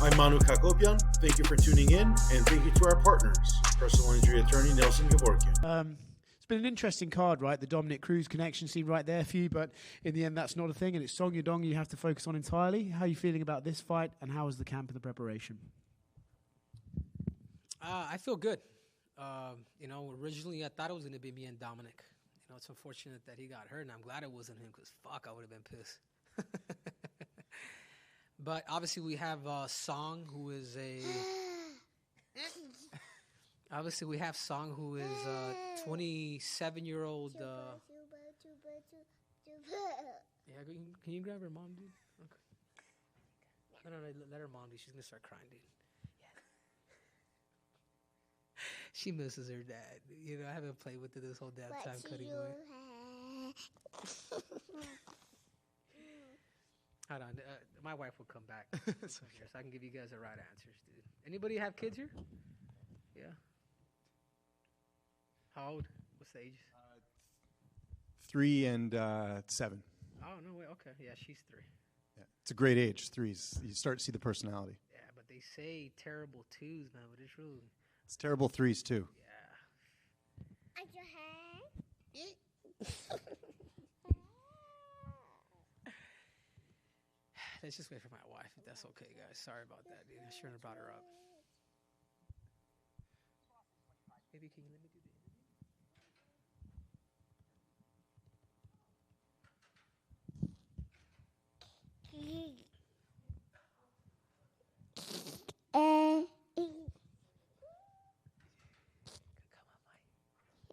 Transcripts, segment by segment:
I'm Manouk Akopyan. Thank you for tuning in, and thank you to our partners, personal injury attorney Nelson Gevorkyan. It's been an interesting card, right? The Dominic Cruz connection seemed right there for you, but in the end, that's not a thing, and it's Song Yadong you have to focus on entirely. How are you feeling about this fight, and how was the camp and the preparation? I feel good. Originally I thought it was going to be me and Dominic. It's unfortunate that he got hurt, and I'm glad it wasn't him because, fuck, I would have been pissed. But obviously we have Song, who is a... Obviously we have Song, who is a 27-year-old... Yeah, can you grab her mom, dude? Okay. No, let her mom, dude. She's going to start crying, dude. She misses her dad. I haven't played with her this whole damn time cutting away. Hold on. My wife will come back so I can give you guys the right answers, dude. Anybody have kids here? Yeah. How old? What's the age? 3 and 7. Oh, no way. Okay. Yeah, she's 3. Yeah. It's a great age, 3s. You start to see the personality. Yeah, but they say terrible 2s, man, but it's true. It's terrible 3s, too. Yeah. Let's just wait for my wife, if that's okay, guys. Sorry about that, dude. I shouldn't have brought her up. Maybe can you let me do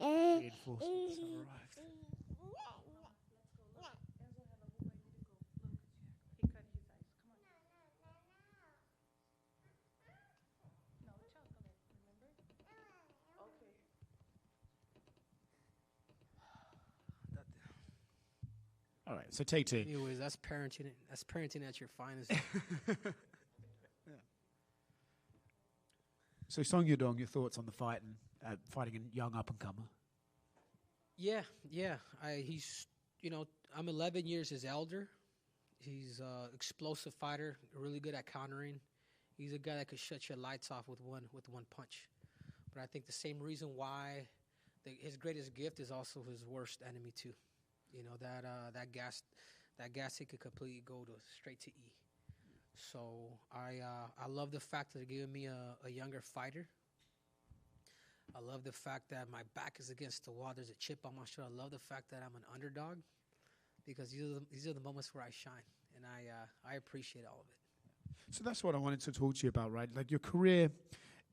Reinforcements have arrived. All right, so take 2. Anyways, that's parenting. That's parenting at your finest. Yeah. So Song Yadong, your thoughts on the fight and fighting a young up-and-comer? Yeah. I'm 11 years his elder. He's an explosive fighter, really good at countering. He's a guy that could shut your lights off with one punch. But I think the same reason why his greatest gift is also his worst enemy too. That gas he could completely go straight to E. So I love the fact that they're giving me a younger fighter. I love the fact that my back is against the wall. There's a chip on my shoulder. I love the fact that I'm an underdog because these are the moments where I shine, and I appreciate all of it. So that's what I wanted to talk to you about, right? Like your career,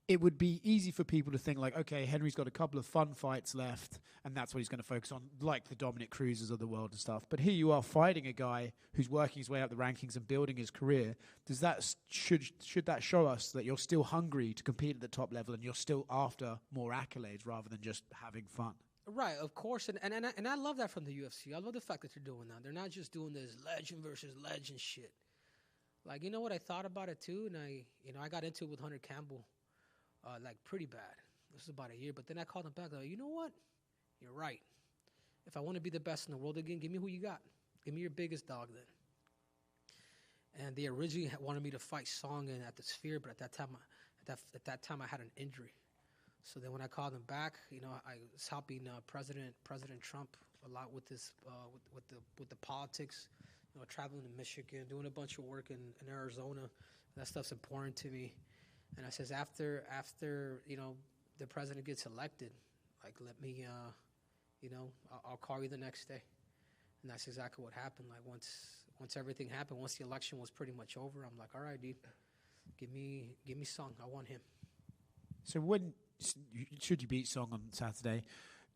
it would be easy for people to think like, okay, Henry's got a couple of fun fights left, and that's what he's going to focus on, like the Dominic Cruzes of the world and stuff. But here you are fighting a guy who's working his way up the rankings and building his career. Does that should that show us that you're still hungry to compete at the top level and you're still after more accolades rather than just having fun? Right, of course, and I love that from the UFC. I love the fact that they're doing that. They're not just doing this legend versus legend shit. Like, you know what, I thought about it too, and I got into it with Hunter Campbell. Pretty bad. This was about a year, but then I called him back. Like, you know what? You're right. If I want to be the best in the world again, give me who you got. Give me your biggest dog then. And they originally wanted me to fight Song at the Sphere, but at that time I had an injury. So then when I called him back, I was helping President Trump a lot with this with the politics. Traveling to Michigan, doing a bunch of work in Arizona. That stuff's important to me. And I says, after the president gets elected, like, let me, I'll call you the next day. And that's exactly what happened. Like, once everything happened, once the election was pretty much over, I'm like, all right, dude, give me Song. I want him. So should you beat Song on Saturday,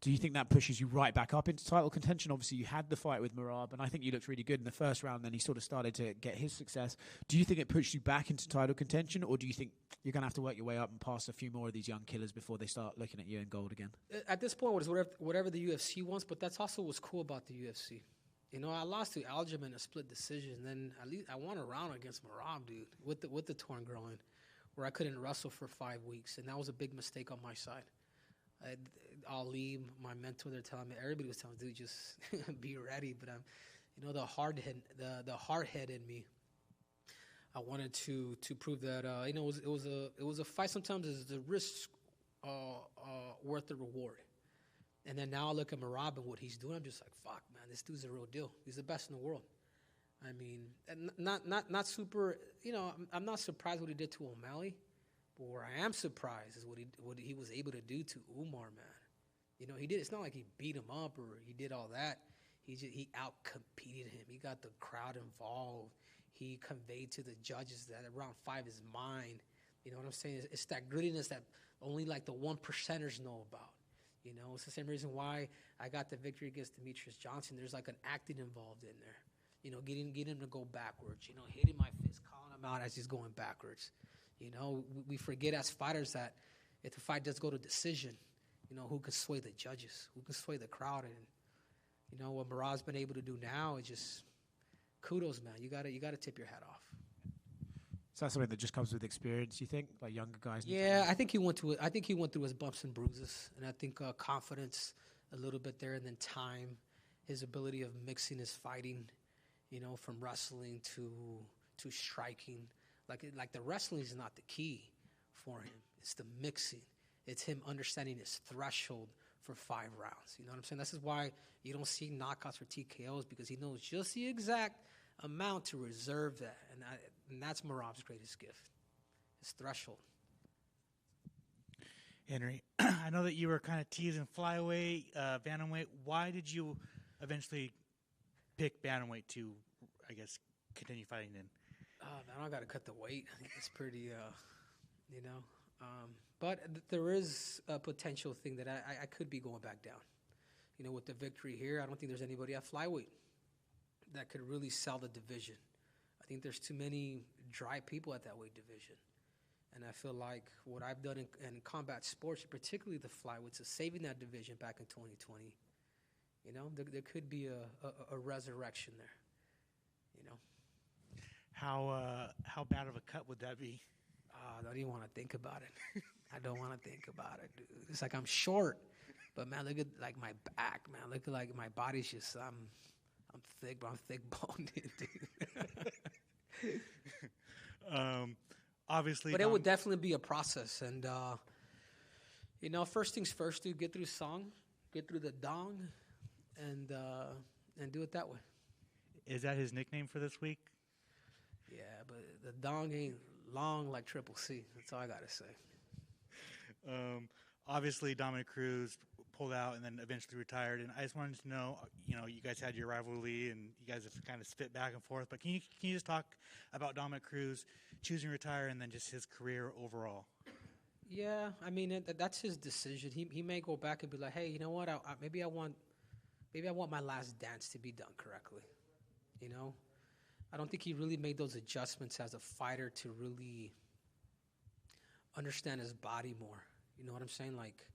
do you think that pushes you right back up into title contention? Obviously, you had the fight with Merab, and I think you looked really good in the first round. Then he sort of started to get his success. Do you think it pushes you back into title contention, or do you think you're going to have to work your way up and pass a few more of these young killers before they start looking at you in gold again? At this point, it's whatever the UFC wants, but that's also what's cool about the UFC. I lost to Aljamain in a split decision. Then at least I won a round against Merab, dude, with the torn groin, where I couldn't wrestle for 5 weeks, and that was a big mistake on my side. Ali, my mentor, they're telling me, everybody was telling me, dude, just be ready. But the hard head in me, I wanted to prove that it was a fight. Sometimes is the risk worth the reward. And then now I look at Merab and what he's doing. I'm just like, fuck, man, this dude's a real deal. He's the best in the world. I mean, not super. I'm not surprised what he did to O'Malley, but where I am surprised is what he was able to do to Umar, man. He did. It's not like he beat him up or he did all that. He out-competed him. He got the crowd involved. He conveyed to the judges that round 5 is mine. You know what I'm saying? It's that grittiness that only like the 1%ers know about. It's the same reason why I got the victory against Demetrius Johnson. There's like an acting involved in there. Getting him to go backwards. Hitting my fist, calling him out as he's going backwards. We forget as fighters that if the fight does go to decision, who can sway the judges, who can sway the crowd, and what Merab's been able to do now is just kudos, man. You gotta tip your hat off. So that's something that just comes with experience, you think, like younger guys? Yeah, I think he went through his bumps and bruises, and I think confidence a little bit there, and then time, his ability of mixing his fighting, from wrestling to striking. Like the wrestling is not the key for him. It's the mixing. It's him understanding his threshold for 5 rounds. You know what I'm saying? This is why you don't see knockouts or TKOs, because he knows just the exact amount to reserve that, and that's Merab's greatest gift, his threshold. Henry, I know that you were kind of teasing flyweight, bantamweight. Why did you eventually pick bantamweight to, I guess, continue fighting in? Man, I got to cut the weight. I think it's pretty, but there is a potential thing that I could be going back down. With the victory here, I don't think there's anybody at flyweight that could really sell the division. I think there's too many dry people at that weight division. And I feel like what I've done in combat sports, particularly the flyweights, is saving that division back in 2020. There could be a resurrection there. How bad of a cut would that be? I don't even want to think about it. I don't want to think about it, dude. It's like I'm short, but man, look at like my back, man. Look at like my body's just I'm thick, but I'm thick boned, dude. Obviously, but it would definitely be a process, and first things first, dude. Get through song, get through the dong, and do it that way. Is that his nickname for this week? Yeah, but the dong ain't long like Triple C. That's all I gotta say. Obviously, Dominic Cruz pulled out and then eventually retired. And I just wanted to know, you guys had your rivalry and you guys have kind of spit back and forth. But can you just talk about Dominic Cruz choosing to retire and then just his career overall? Yeah, I mean that's his decision. He may go back and be like, hey, you know what? Maybe I want my last dance to be done correctly. I don't think he really made those adjustments as a fighter to really understand his body more. You know what I'm saying? Like,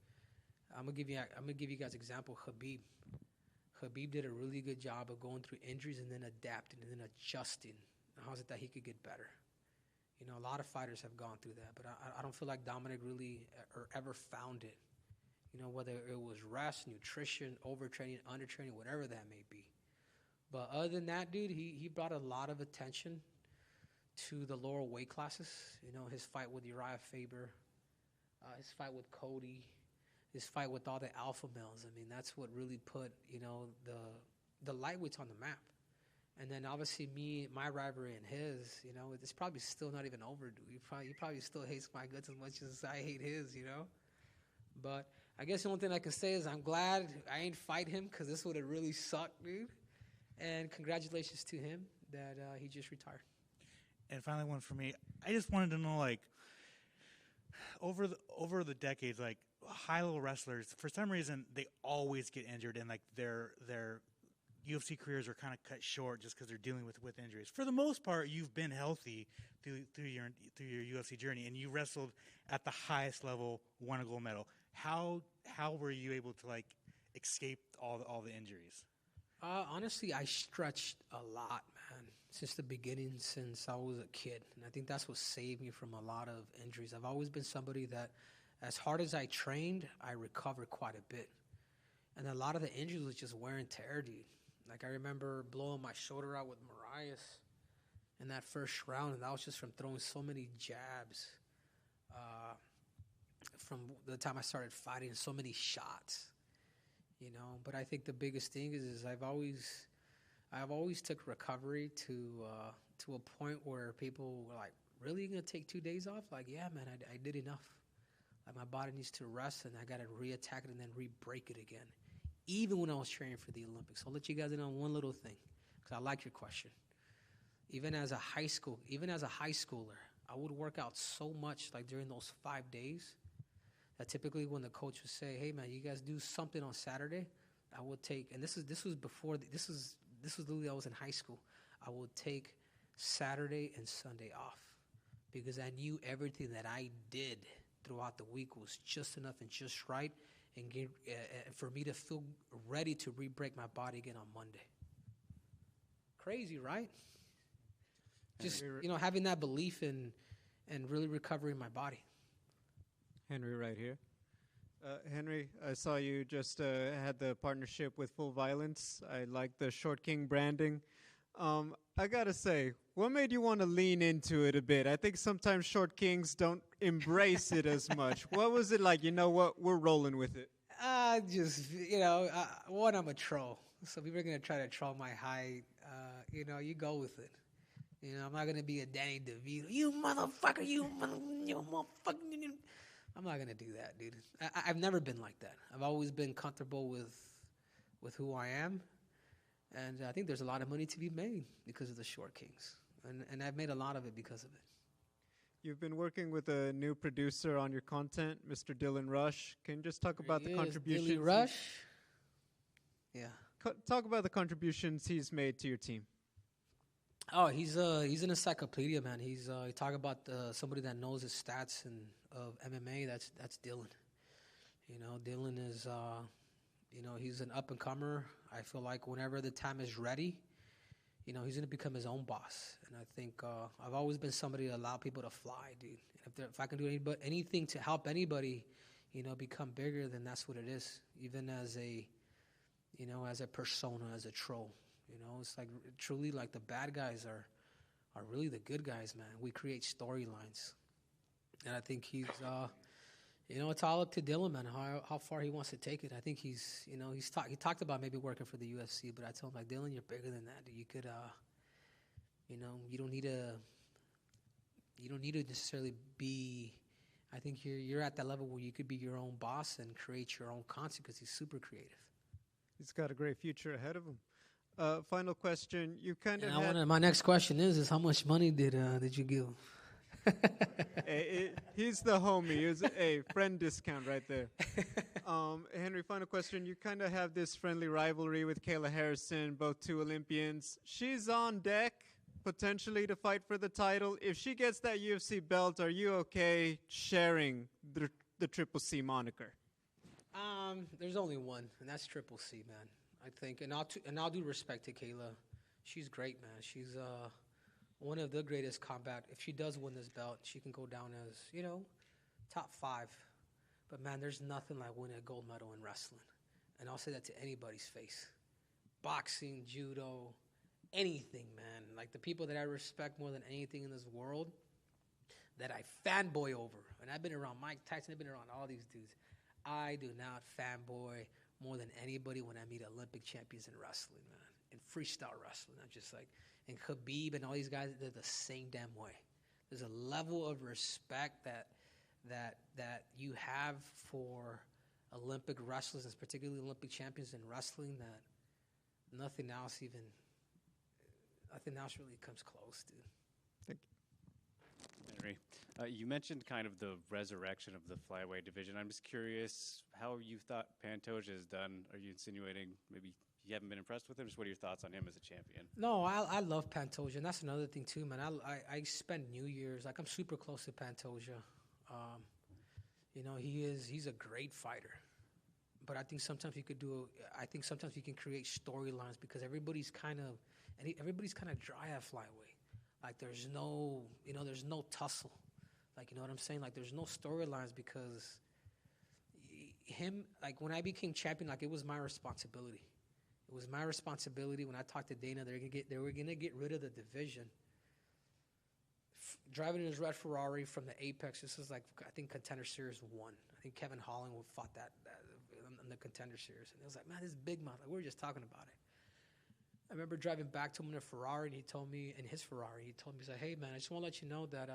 I'm gonna give you guys an example. Khabib did a really good job of going through injuries and then adapting and then adjusting. How's it that he could get better? A lot of fighters have gone through that, but I don't feel like Dominic really or ever found it. Whether it was rest, nutrition, overtraining, undertraining, whatever that may be. But other than that, dude, he brought a lot of attention to the lower weight classes. His fight with Uriah Faber, his fight with Cody, his fight with all the alpha males. I mean, that's what really put, the lightweights on the map. And then obviously my rivalry and his, it's probably still not even over, dude. He probably still hates my guts as much as I hate his, But I guess the only thing I can say is I'm glad I ain't fight him, because this would have really sucked, dude. And congratulations to him that he just retired. And finally, one for me. I just wanted to know, like, over the decades, like, high-level wrestlers, for some reason, they always get injured, and like their UFC careers are kind of cut short just because they're dealing with injuries. For the most part, you've been healthy through your UFC journey, and you wrestled at the highest level, won a gold medal. How were you able to like escape all the injuries? Honestly, I stretched a lot, man, since the beginning, since I was a kid. And I think that's what saved me from a lot of injuries. I've always been somebody that, as hard as I trained, I recovered quite a bit. And a lot of the injuries was just wear and tear, dude. Like, I remember blowing my shoulder out with Marias. in that first round, and that was just from throwing so many jabs. From the time I started fighting, so many shots, you know. But I think the biggest thing is I've always took recovery to a point where people were like, "Really, you gonna take 2 days off?" Like, yeah, man, I did enough. Like, my body needs to rest, and I gotta re-attack it and then re-break it again. Even when I was training for the Olympics, I'll let you guys in on one little thing because I like your question. Even as a high schooler, I would work out so much, like during those 5 days, that typically when the coach would say, "Hey, man, you guys do something on Saturday," I would take, and this was literally I was in high school. I would take Saturday and Sunday off because I knew everything that I did throughout the week was just enough and just right, and for me to feel ready to re-break my body again on Monday. Crazy, right? Just, you know, having that belief and really recovering my body. Henry right here. Henry, I saw you just had the partnership with Full Violence. I like the Short King branding. I gotta say, what made you want to lean into it a bit? I think sometimes Short Kings don't embrace it as much. What was it like? You know what? We're rolling with it. Just, you know, one, I'm a troll. So people are going to try to troll my height. You know, you go with it. You know, I'm not going to be a Danny DeVito. You motherfucker, you motherfucker. I'm not going to do that, dude. I've never been like that. I've always been comfortable with who I am. And I think there's a lot of money to be made because of the Short Kings. And I've made a lot of it because of it. You've been working with a new producer on your content, Mr. Dylan Rush. Can you just talk about the contributions? Dylan Rush? Yeah. Talk about the contributions he's made to your team. Oh, he's an encyclopedia, man. You talk about somebody that knows his stats and of MMA. That's Dylan. You know, Dylan is you know, he's an up and comer. I feel like whenever the time is ready, you know, he's gonna become his own boss. And I think I've always been somebody to allow people to fly, dude. And if I can do anything to help anybody, you know, become bigger, then that's what it is. Even as a, you know, as a persona, as a troll. You know, it's like truly like the bad guys are really the good guys, man. We create storylines. And I think he's, you know, it's all up to Dylan, man, how far he wants to take it. I think he's, you know, he talked about maybe working for the UFC, but I told him, like, Dylan, you're bigger than that. You could, you know, you don't need to necessarily be, I think you're at that level where you could be your own boss and create your own content because he's super creative. He's got a great future ahead of him. Final question. You kind of my next question is how much money did you give? He's the homie. He's a friend discount right there. Henry, final question. You kind of have this friendly rivalry with Kayla Harrison, both two Olympians. She's on deck potentially to fight for the title. If she gets that UFC belt, are you okay sharing the Triple C moniker? There's only one, and that's Triple C, man. I think, and I'll do respect to Kayla. She's great, man. She's one of the greatest combat. If she does win this belt, she can go down as, you know, top 5. But, man, there's nothing like winning a gold medal in wrestling. And I'll say that to anybody's face. Boxing, judo, anything, man. Like the people that I respect more than anything in this world that I fanboy over. And I've been around Mike Tyson. I've been around all these dudes. I do not fanboy more than anybody when I meet Olympic champions in wrestling, man. In freestyle wrestling. I'm just like, and Khabib and all these guys, they're the same damn way. There's a level of respect that you have for Olympic wrestlers, and particularly Olympic champions in wrestling, that nothing else really comes close, dude. Thank you. Henry, you mentioned kind of the resurrection of the flyweight division. I'm just curious how you thought Pantoja has done. Are you insinuating maybe you haven't been impressed with him? Just what are your thoughts on him as a champion? No, I love Pantoja, and that's another thing too, man. I spend New Year's, like I'm super close to Pantoja. You know, he's a great fighter. But I think sometimes you can create storylines because everybody's kind of dry at flyweight. Like there's no tussle. Like, you know what I'm saying? Like there's no storylines because like when I became champion, like it was my responsibility. It was my responsibility when I talked to Dana, they were gonna get rid of the division. driving in his red Ferrari from the Apex. This is like, I think, Contender Series 1. I think Kevin Holland fought that in the Contender Series. And it was like, man, this is big mouth. Like, we were just talking about it. I remember driving back to him in a Ferrari, and he told me, he's like, hey, man, I just want to let you know that,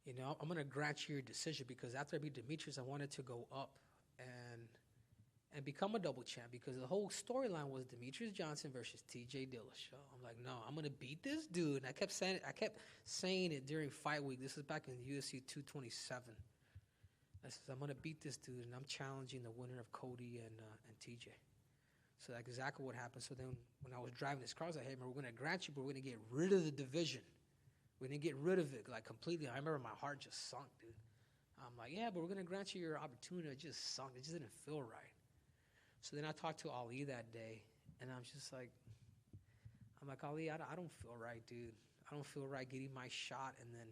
I'm going to grant you your decision, because after I beat Demetrius, I wanted to go up and become a double champ, because the whole storyline was Demetrius Johnson versus TJ Dillashaw. I'm like, no, I'm going to beat this dude. And I kept saying it during fight week. This is back in UFC 227. I said, I'm going to beat this dude, and I'm challenging the winner of Cody and TJ. So that's exactly what happened. So then when I was driving this car, I was like, hey, man, we're going to grant you, but we're going to get rid of the division. We're going to get rid of it, like, completely. I remember my heart just sunk, dude. I'm like, yeah, but we're going to grant you your opportunity. It just sunk. It just didn't feel right. So then I talked to Ali that day, and I'm like, Ali, I don't feel right, dude. I don't feel right getting my shot, and then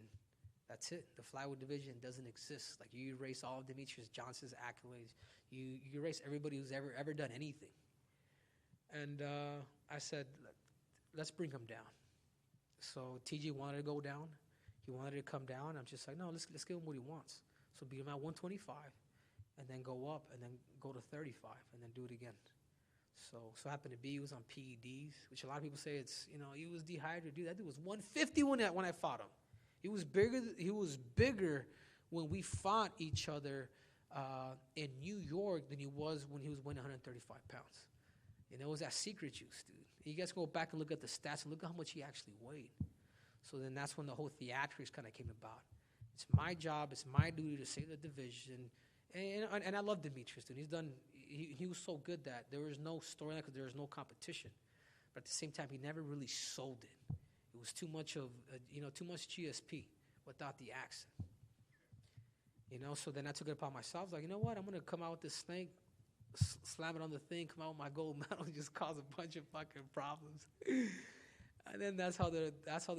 that's it. The flyweight division doesn't exist. Like, you erase all of Demetrius Johnson's accolades. You erase everybody who's ever done anything. And I said, let's bring him down. So TJ wanted to go down. He wanted to come down. I'm just like, no, let's give him what he wants. So beat him at 125, and then go up, and then go to 35, and then do it again. So happened to be he was on PEDs, which a lot of people say it's, he was dehydrated. Dude, that dude was 150 when I fought him. He was bigger when we fought each other in New York than he was when he was weighing 135 pounds. It was that secret juice, dude. You guys go back and look at the stats and look at how much he actually weighed. So then that's when the whole theatrics kind of came about. It's my job, it's my duty to save the division. And I love Demetrius, dude. He was so good that there was no storyline because there was no competition. But at the same time, he never really sold it. It was too much GSP without the accent. So then I took it upon myself. I was like, you know what? I'm going to come out with this snake, slam it on the thing, come out with my gold medal, and just cause a bunch of fucking problems. And then that's how the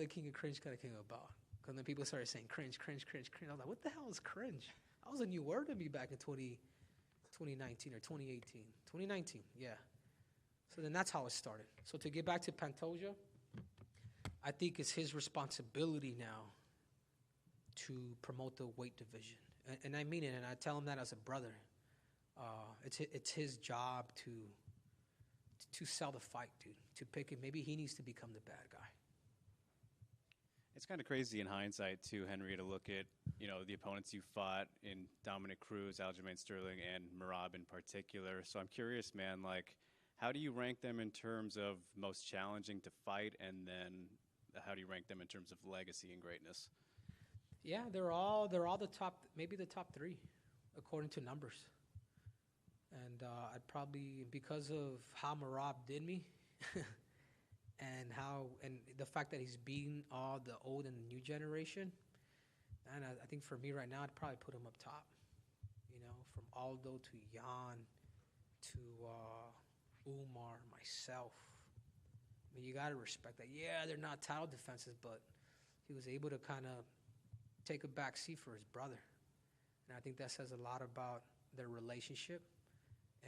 King of Cringe kind of came about. Because then people started saying cringe. I was like, what the hell is cringe? That was a new word to me back in 2019 or 2018. 2019, yeah. So then that's how it started. So to get back to Pantoja, I think it's his responsibility now to promote the weight division. And I mean it, and I tell him that as a brother. It's his job to sell the fight, dude. To pick it. Maybe he needs to become the bad guy. It's kind of crazy in hindsight, too, Henry, to look at, the opponents you fought in Dominic Cruz, Aljamain Sterling, and Merab in particular. So I'm curious, man, like, how do you rank them in terms of most challenging to fight, and then how do you rank them in terms of legacy and greatness? Yeah, they're all the top, maybe the top three, according to numbers. And I'd probably, because of how Merab did me, and the fact that he's beaten all the old and the new generation, and I think for me right now, I'd probably put him up top. From Aldo to Jan to Umar, myself. I mean, you got to respect that. Yeah, they're not title defenses, but he was able to kind of take a back seat for his brother. And I think that says a lot about their relationship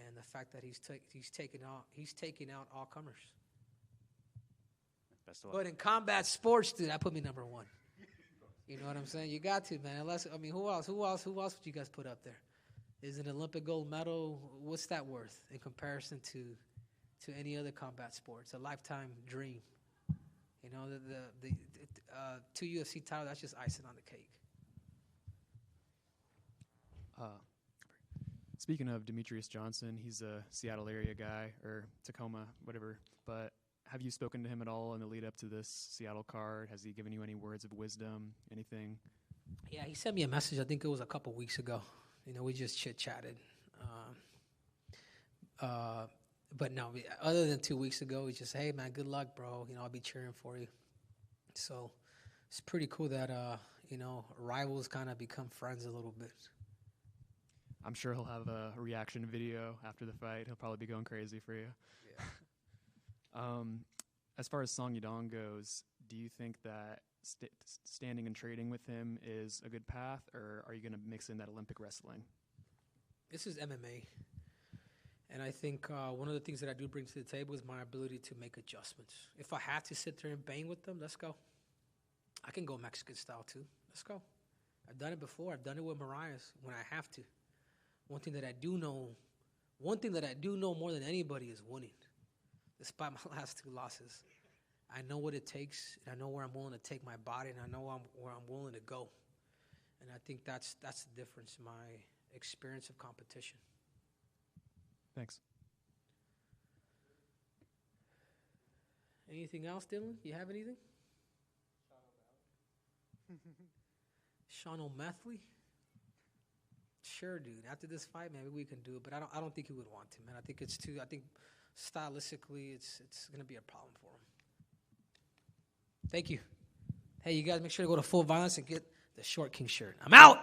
and the fact that he's taking out all comers. Best of luck. But in combat sports, dude, that put me number one. You know what I'm saying? You got to, man. Who else would you guys put up there? Is an Olympic gold medal, what's that worth in comparison to any other combat sport? It's a lifetime dream. The 2 UFC titles, that's just icing on the cake. Speaking of Demetrius Johnson, he's a Seattle area guy, or Tacoma, whatever, but have you spoken to him at all in the lead up to this Seattle card? Has he given you any words of wisdom, anything? Yeah, he sent me a message, I think it was a couple weeks ago. We just chit-chatted. But no, other than 2 weeks ago, he just, hey, man, good luck, bro. I'll be cheering for you. So it's pretty cool that, rivals kind of become friends a little bit. I'm sure he'll have a reaction video after the fight. He'll probably be going crazy for you. Yeah. As far as Song Yadong goes, do you think that standing and trading with him is a good path, or are you going to mix in that Olympic wrestling? This is MMA. And I think one of the things that I do bring to the table is my ability to make adjustments. If I have to sit there and bang with them, let's go. I can go Mexican style too. Let's go. I've done it before. I've done it with Mariah's when I have to. One thing that I do know more than anybody is winning. Despite my last 2 losses, I know what it takes, and I know where I'm willing to take my body, and I know where I'm willing to go. And I think that's the difference in my experience of competition. Thanks. Anything else, Dylan? You have anything? Sean O'Methley? Sure, dude. After this fight, maybe we can do it, but I don't think he would want to, man. I think stylistically it's going to be a problem for him. Thank you. Hey, you guys make sure to go to Full Violence and get the Short King shirt. I'm out!